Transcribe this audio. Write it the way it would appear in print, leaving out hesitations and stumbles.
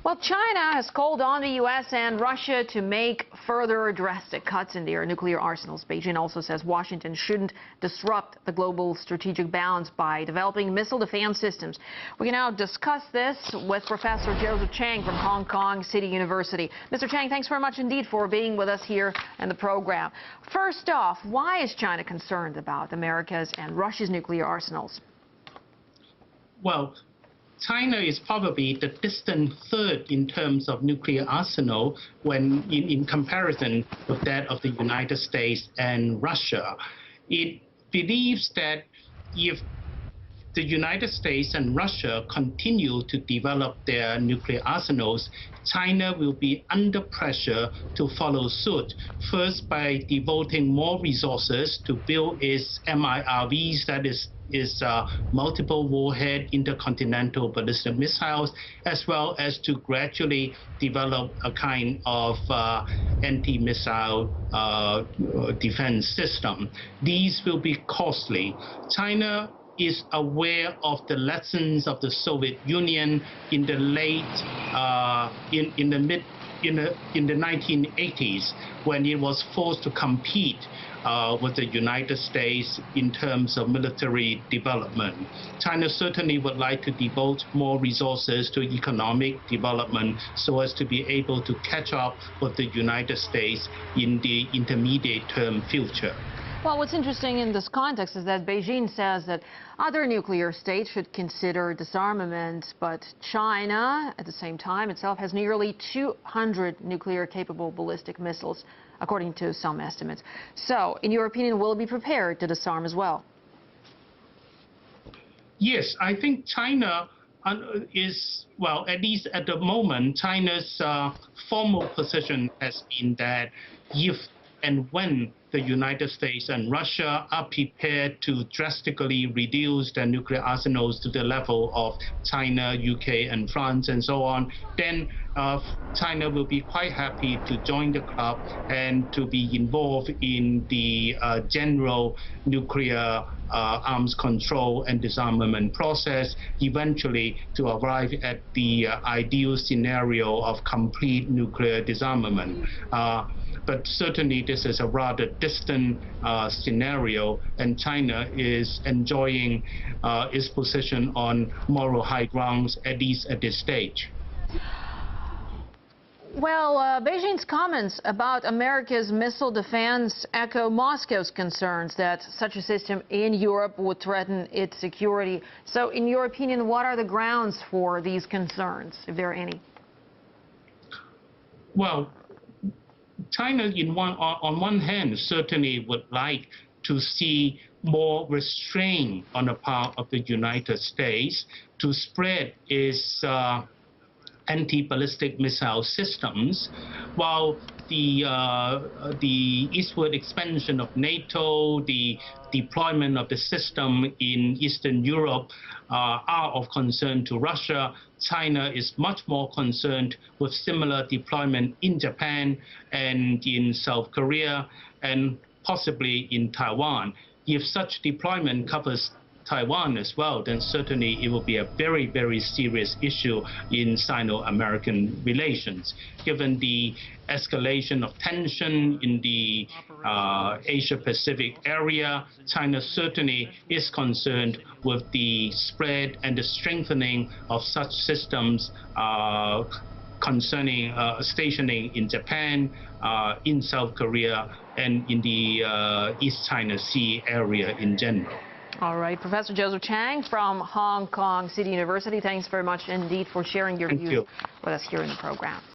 Well, China has called on the U.S. and Russia to make further drastic cuts in their nuclear arsenals. Beijing also says Washington shouldn't disrupt the global strategic balance by developing missile defense systems. We can now discuss this with Professor Joseph Cheng from Hong Kong City University. Mr. Cheng, thanks very much indeed for being with us here in the program. First off, why is China concerned about America's and Russia's nuclear arsenals? Well, China is probably the distant third in terms of nuclear arsenal when in comparison with that of the United States and Russia. It believes that if the United States and Russia continue to develop their nuclear arsenals, China will be under pressure to follow suit, first by devoting more resources to build its MIRVs, that is multiple warhead intercontinental ballistic missiles, as well as to gradually develop a kind of anti-missile defense system. These will be costly. China is aware of the lessons of the Soviet Union in the in the 1980s, when it was forced to compete with the United States in terms of military development. China certainly would like to devote more resources to economic development so as to be able to catch up with the United States in the intermediate term future. Well, what's interesting in this context is that Beijing says that other nuclear states should consider disarmament, but China, at the same time, itself has nearly 200 nuclear-capable ballistic missiles, according to some estimates. So, in your opinion, will it be prepared to disarm as well? Yes, I think China is, well, at least at the moment, China's formal position has been that if and when the United States and Russia are prepared to drastically reduce their nuclear arsenals to the level of China, UK, and France, and so on, then China will be quite happy to join the club and to be involved in the general nuclear arms control and disarmament process, eventually to arrive at the ideal scenario of complete nuclear disarmament. But certainly this is a rather distant scenario, and China is enjoying its position on moral high grounds, at least at this stage. Well, Beijing's comments about America's missile defense echo Moscow's concerns that such a system in Europe would threaten its security. So, in your opinion, what are the grounds for these concerns, if there are any? Well, China, on one hand, certainly would like to see more restraint on the part of the United States to spread its anti-ballistic missile systems, while the eastward expansion of NATO, the deployment of the system in Eastern Europe are of concern to Russia. China is much more concerned with similar deployment in Japan and in South Korea and possibly in Taiwan. If such deployment covers Taiwan as well, then certainly it will be a very, very serious issue in Sino-American relations. Given the escalation of tension in the Asia-Pacific area, China certainly is concerned with the spread and the strengthening of such systems concerning stationing in Japan, in South Korea, and in the East China Sea area in general. All right, Professor Joseph Cheng from Hong Kong City University, thanks very much indeed for sharing your views with us here in the program.